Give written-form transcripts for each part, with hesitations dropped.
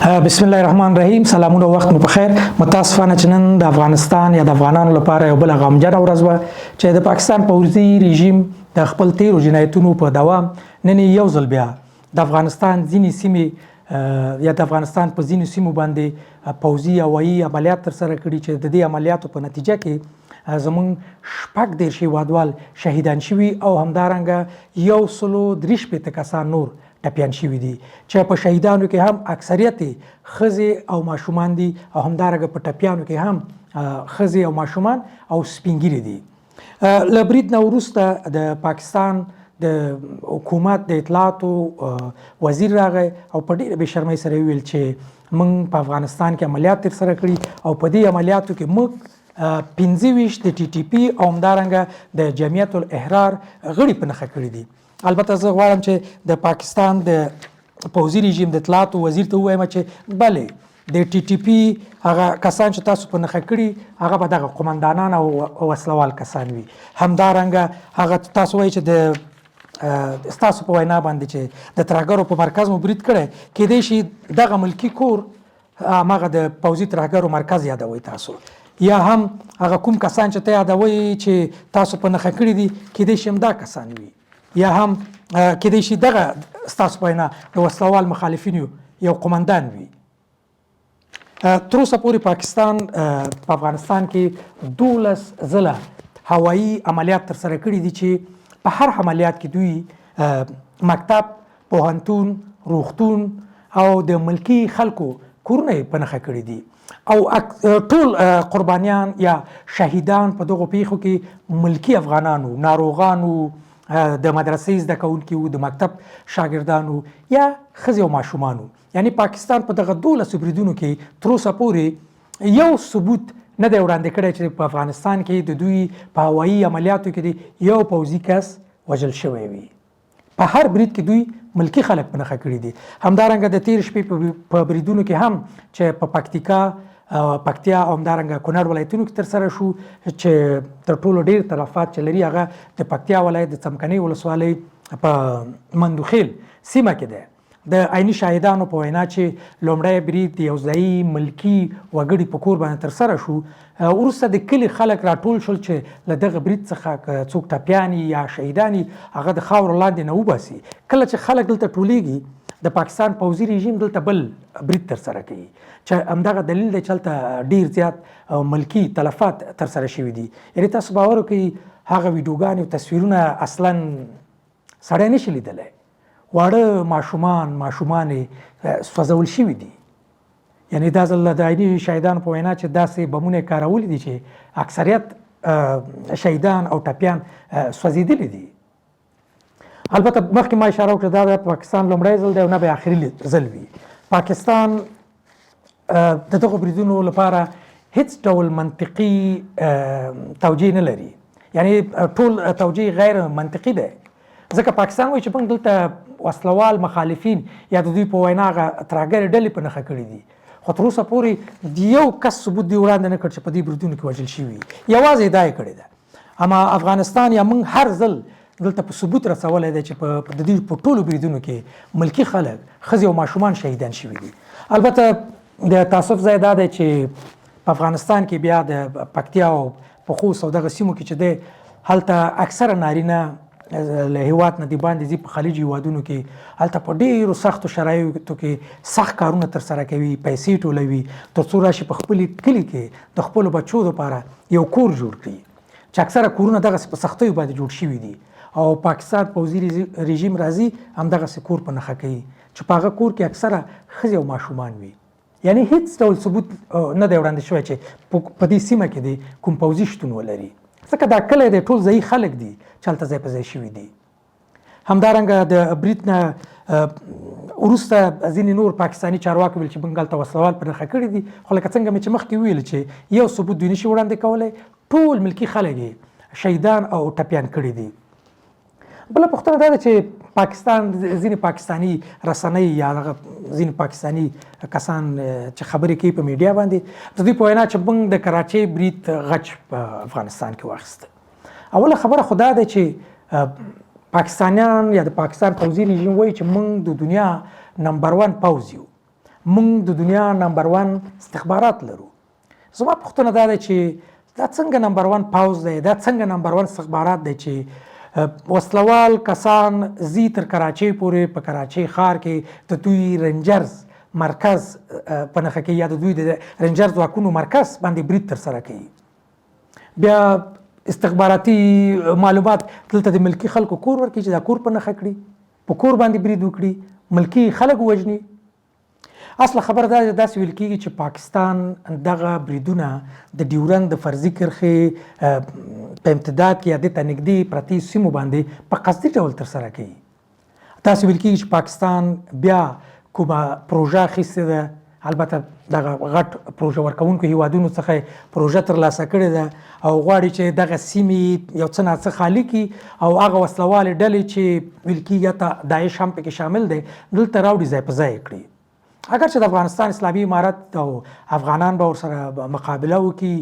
بسم الله الرحمن الرحیم. سلامونه، وخت مو بخیر. متاسفانه چې نن د افغانستان یا د افغانانو لپاره یو بل غمجنه ورځ وه چې د پاکستان پوځي رژیم د خپل تیرو جنایتونو په دوام نن یو ځل بیا د افغانستان ځینې سیمې یا د افغانستان په ځینو سیمو باندې پوځي هوایي عملیات ترسره کړي چې د دې عملیاتو په نتیجه کې زموږ شپږ دېرش هېوادوال شهیدان شوي او همدارنګه 133 کسان نور ټپیان شوي دي چې په شهیدانو کې هم اکثریت ښځې او ماشومان دي او همدارنګه په ټپیانو کې هم ښځې او ماشومان او سپین ږیري دي. له برید نه وروسته د پاکستان د حکومت د اطلاعاتو وزیر راغی او په ډېره بې شرمۍ سره ویل چې موږ په افغانستان کې عملیات ترسره کړي او په دې عملیاتو کې موږ 25 د ټي ټي پي او همدارنګه د جمعیت الاحرار غړي په نښه کړي دي. البته زه غواړم چې د پاکستان د پوځي رژیم د اطلاعاتو وزیر ته ووایم چې بلې د ټي ټي پي هغه کسان چې تاسو په نښه کړي هغه به دغه قمندانان او وسلوال کسان وي. همدارنګه هغه تاسو وایي چې د ستاسو په وینا باندې چې د ترهګرو په مرکز مو برید کړی، کیدای شي دغه ملکي کور هماغه د پوځي ترهګرو مرکز یادوي تاسو، یا هم هغه کوم کسان چې ته یادوي چې تاسو په نښه کړي دي کیدای شي همدا کسان وي، یا هم کیدای شي دغه ستاسو په وینا د وسلوال مخالفینو یو قمندان وي. تر اوسه پورې پاکستان په افغانستان کې 12 ځله هوایي عملیات ترسره کړي دي چې په هر عملیات کې دوی مکتب، پوهنتون، روغتون او د ملکي خلکو کورونه په نښه کړي دي او ټول قربانیان یا شهیدان په دغو پیښو کې ملکي افغانانو، ناروغانو، د مدرسې زده کوونکي وو، د مکتب شاګردانو یا ښځې او ماشومانو. یعنی پاکستان په دغه 12 بریدونو کې تر اوسه پورې یو ثبوت نه دی وړاندې کړی چې په افغانستان کې د دوی په هوایي عملیاتو کې یو پوځي کس وژل شوی وي. په هر برید کې دوی ملکي خلک په نښه کړي دي. همدارنګه د تیر شپې په بریدونو کې هم چې په پکتیا او همدارنګه کونړ ولایتونو کې ترسره شو چې تر ټولو ډیر تلفات چې لري هغه د پکتیا ولایت د څمکني ولسوالۍ په مندوخیل سیمه کې ده. د عیني شاهدانو په وینا چې لومړی برید یو ځایي ملکي وګړي په کور باندې ترسره شو، وروسته د کلي خلک راټول شول چې له دغه برید څخه څوک ټپیان یا شهیدان هغه د خاورو لاندې نه وباسي. کله چې خلک دلته ټولیږي د پاکستان پوځي رژیم دلته بل برید ترسره کوي چې همدغه دلیل دی چې هلته ډیر زیات ملکي تلفات ترسره شوي دي. یعنې تاسو باور وکړئ هغه ویډیوګانې او تصویرونه اصلا سړی نشي لیدلی. واړه ماشومانې سوځول شوي دي. یعنی دا ځل د عیني شهیدانو په وینا چې داسې بمونه یې کارولي دي چې اکثریت شهیدان او ټپیان سوځېدلي دي. البته مخکې ما اشاره وکړه دا د پاکستان لومړی ځل دی او نه به آخري ځل وي. پاکستان د دغو بریدونو لپاره هیڅ ډول منطقي توجیه نه لري، یعنی ټول توجیه غیر منطقي دی. ځکه پاکستان وایي چې موږ دلته وسلوال مخالفین یا د دوی په وینا هغه ترهګرې ډلې په نښه کړي دي، خو تر اوسه پورې د یو کس ثبوت دوی وړاندې نه کړ چې په دې بریدونو کې وژل شوي، یوازې ادعا یې کړې ده. اما افغانستان یا موږ هر ځل دلته په ثبوت رسولی دی چې د دوی په ټولو بریدونو کې ملکي خلک، ښځې او ماشومان شهیدان شوي دي. البته د تاسف ځای دا دی چې په افغانستان کې بیا د پکتیا او په خوست او دغه سیمو کې چې دی هلته اکثره نارینه له هیواد نه د باندې ځي، په خلیجي هیوادونو کې هلته په ډیرو سختو شرایطو کې سخت کارونه ترسره کوي، پیسې ټولوي تر څو راشي په خپل کلي کې د خپلو بچو دپاره یو کور جوړ کړي چې اکثره کورونه دغسې په سختیو باندې جوړ شوي دي او پاکستان پوځي رژیم راځي همدغسې کور په نښه کوي چې په هغه کور کې اکثره ښځې او ماشومان وي. یعنی هیڅ ډول ثبوت نه دی وړاندې شوی چې په دې سیمه کې دی کوم پوځي شتون ولري، ځکه دا کلی دی ټول ځایي خلک دي چې هلته ځای په ځای شوي دي. همدارنګه د برید نه وروسته ځینې نور پاکستاني چارواکو ویل چې موږ هلته وسلوال په نښه کړي دي، خو لکه څنګه مې چې مخکې وویل چې یو ثبوت دوی نشي وړاندې کولی، ټول ملکي خلک یې شهیدان او ټپیان کړي دي. بله پوښتنه دا ده چې پاکستان ځینې پاکستاني رسنۍ یا ځینې پاکستاني کسان چې خبرې کوي په میډیا باندې د دوی په وینا چې موږ د کراچۍ برید غچ په افغانستان کې واخیسته. اوله خبره خو دا ده چې پاکستانیان یا د پاکستان پوځي رژیم وایي چې موږ د دنیا نمبر 1 پوځ یو. موږ د دنیا نمبر 1 استخبارات لرو. زما پوښتنه دا ده چې دا څنګه نمبر 1 پاوز دی، دا څنګه نمبر 1 استخبارات دی چې وسلوال کسان زی تر کراچۍ پورې په کراچۍ ښار کې د دوی رنجرز مرکز په نښه کوي یا د دوی د رنجر ځواکونو مرکز باندې برید ترسره کوي. بیا استخباراتي معلومات دلته د ملکي خلکو کور ورکړي چې دا کور په نښه کړي، په کور باندې برید وکړي، ملکي خلک ووژني. اصله خبره دا داسې ویل کېږي چې پاکستان دغه بریدونه د ډیورند د فرضي کرښې په امتداد کې یا دې ته نږدې پرتې سیمو باندې په قصدي ډول ترسره کوي. داسې ویل کېږي چې پاکستان بیا کومه پروژه اخیستې ده، البته دغه غټ پروژه ورکوونکو هیوادونو څخه پروژه ترلاسه کړې ده او غواړي چې دغه سیمې یو څه ناڅه خالي کړي او هغه وسلوالې ډلې چې ویل کېږي حتی داعش هم پکې شامل دی دلته راوړي، ځای په ځای کړي. اگر چې د افغانستان اسلامي امارت او افغانان به ورسره مقابله وکړي،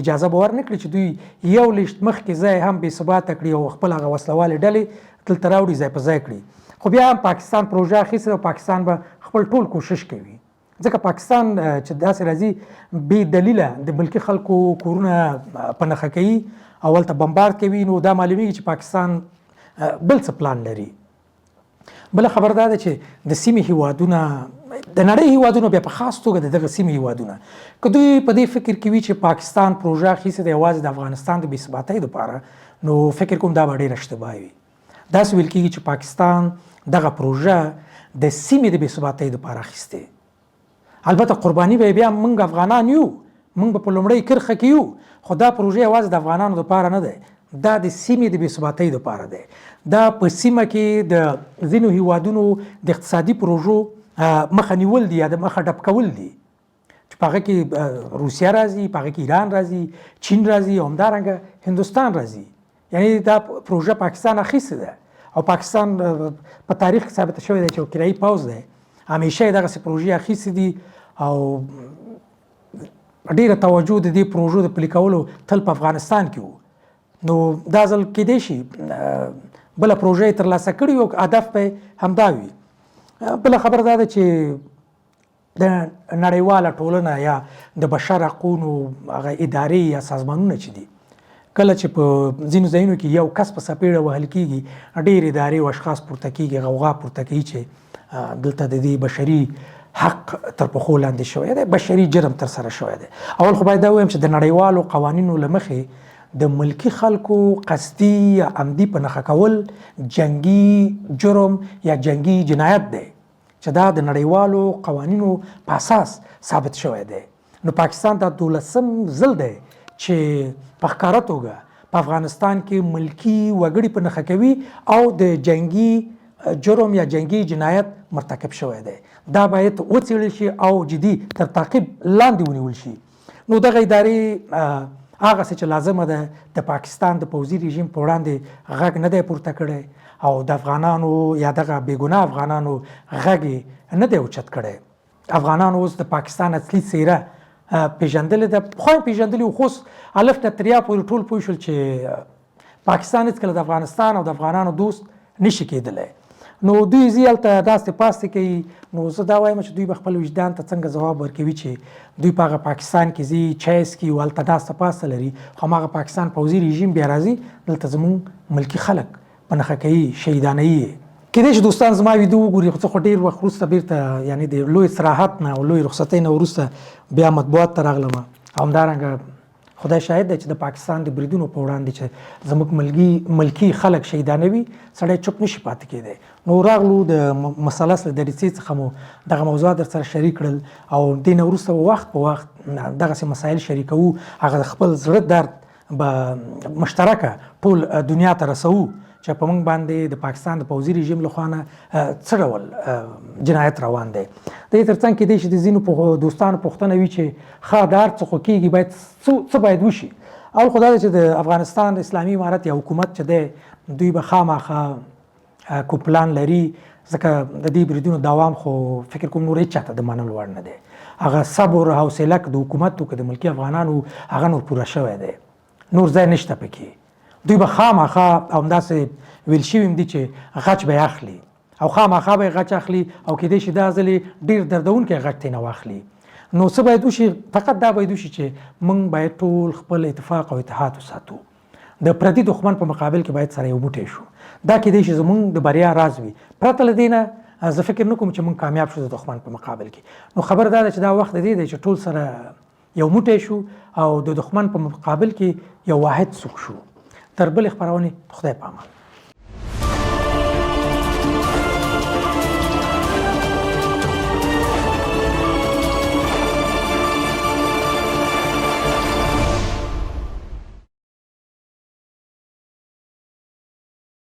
اجازه به ورنه کړي چې دوی یو لیشت مخکې ځای هم بې ثباته کړي او خپل هغه وسلوالې ډلې دلته راوړي، ځای په ځای کړي. خو بیا هم پاکستان پروژه اخیستې او پاکستان به خپل ټول کوشش کوي، ځکه پاکستان چې داسې راځي بې دلیله د ملکي خلکو کورونه په نښه کوي او هلته بمبارد کوي، نو دا معلومیږي چې پاکستان بل څه پلان لري. بله خبر دا ده چې د سیمې هیوادونه، د نړۍ هیوادونه، بیا په خاص توګه د دغه سیمې هیوادونه که دوی په دې فکر کې وي چې پاکستان پروژه اخیستې ده یوازې د افغانستان د بې ثباتۍ دپاره، نو فکر کوم دا به ډېره اشتباه وي. داسې ویل کېږي چې پاکستان دغه پروژه د سیمې د بې ثباتۍ دپاره اخیستې. البته قرباني به بیا موږ افغانان یو، موږ به په لومړۍ کرښه کې یو، خو دا پروژه یوازې د افغانانو دپاره نه دی، دا د سیمې د بې ثباتۍ دپاره دی. دا په سیمه کې د ځینو هیوادونو د اقتصادي پروژو مخه نیول دي یا د مخه ډپ کول دي چې په هغه کې روسیه راځي، په هغه کې ایران راځي، چین راځي او همدارنګه هندوستان راځي. یعنی دا پروژه پاکستان اخیستې ده او پاکستان په تاریخ کې ثابته شوی دی چې یو کرایي پوځ دی، همیشه یې دغسې پروژې اخیستې دي او ډېره توجه د دې پروژو د پلي کولو تل په افغانستان کې وو. نو دا ځل کیدای شي بله پروژه یې ترلاسه کړې او هدف به همدا وي. بله خبره دا ده چې د نړیواله ټولنه یا د بشر حقونو هغه ادارې یا سازمانونه چې دي، کله چې په ځینو ځایونو کې یو کس په څپېړه وهل کېږي، ډېر ادارې او اشخاص پورته کېږي، غوغا پورته کوي چې دلته د دې بشري حق تر پښو لاندې شوی دی، بشري جرم ترسره شوی دی. اول خو باید دا ووایم چې د نړیوالو قوانینو له مخې د ملکي خلکو قصدي یا عمدي په نښه کول جنگي جرم یا جنگي جنایت دی چې دا د نړیوالو قوانینو په اساس ثابت شوی دی. نو پاکستان دا 12م ځل دی چې په ښکاره توګه په افغانستان کې ملکي وګړي په نښه کوي او د جنگي جرم یا جنگي جنایت مرتکب شوی دی. دا باید وڅېړل شي او جدي تر تعقیب لاندې ونیول شي. نو دغه ادارې هغه څه چې لازمه ده د پاکستان د پوځي رژیم په وړاندې غږ نه دی پورته کړی او د افغانانو یا دغه بېګناه افغانانو غږ یې نه دی اوچت کړی. افغانانو اوس د پاکستان اصلي څیره پیژندلې ده، پخوا یې پیژندلې وو، خو اوس الف نه تر یا پورې ټول پوه شول چې پاکستان هېڅکله د افغانستان او د افغانانو دوست نشي کېدلی. نو دوی ځي هلته داسې پاستې کوي. نو زه دا وایم چې دوی به خپل وجدان ته څنګه ځواب ورکوي چې دوی په هغه پاکستان کې ځي چای څکي او هلته داسته پاسته لري، خو هماغه پاکستان پوځي رژیم بیا راځي دلته زموږ ملکي خلک په نښه کوي، شهیدانوي یې. کېدای شي دوستان زما ویډیو وګوري، خو څه خو ډېر وخت وروسته بېرته یعنې د لوی استراحت نه او لوی رخصتۍ نه وروسته بیا مطبوعات ته راغلم او همدارنګه خدای شاهد دی چې د پاکستان د بریدونو په وړاندې چې زموږ ملکي خلک شهیدانوي، سړی چوپ نشي پاتې کېدی. نو راغلو د مثلث له دریڅې څخه مو دغه موضوعات در سره شریک کړل او دې نه وروسته وخت په وخت دغسې مسایل شریکوو، هغه د خپل زړه درد به مشترکه ټول دنیا ته رسوو چې په موږ باندې د پاکستان د پوځي رژیم لخوا نه څه ډول جنایت روان دی. د دې تر څنګ کېدای شي د ځینو دوستانو پوښتنه وي چې ښه دا هر څه خو کېږي، باید څه باید وشي. اول خو دا دی چې د افغانستان اسلامي امارت یا حکومت چې دی دوی به خامخا کو پلان لري، ځکه د دې بریدونو دوام خو فکر کوم نور هېچا ته د منلو وړ نه دی. هغه صبر او حوصله که د حکومت و که د ملکي افغانانو هغه نور پوره شوی دی، نور ځای نشته پکې. دوی به خامخا همداسې ویل شوي هم دي چې غچ به یې اخلي او خامخا به غچ اخلي او کېدای شي دا ځلې ډېر دردونکی غټ ترې نه واخلي. نو څه باید وشي؟ فقط دا باید وشي چې موږ باید ټول خپل اتفاق او اتحاد وساتو. د پردي دښمن په مقابل کې باید سره یو موټی شو. دا کېدای شي زموږ د بریا راز وي. پرته له دې نه زه فکر نه کوم چې موږ کامیاب شو د دښمن په مقابل کې. نو خبر دا ده چې دا وخت دی چې ټول سره یو موټی شو او د دښمن په مقابل کې یو واحد څوک شو. تر بلې خپرونې خدای په امان.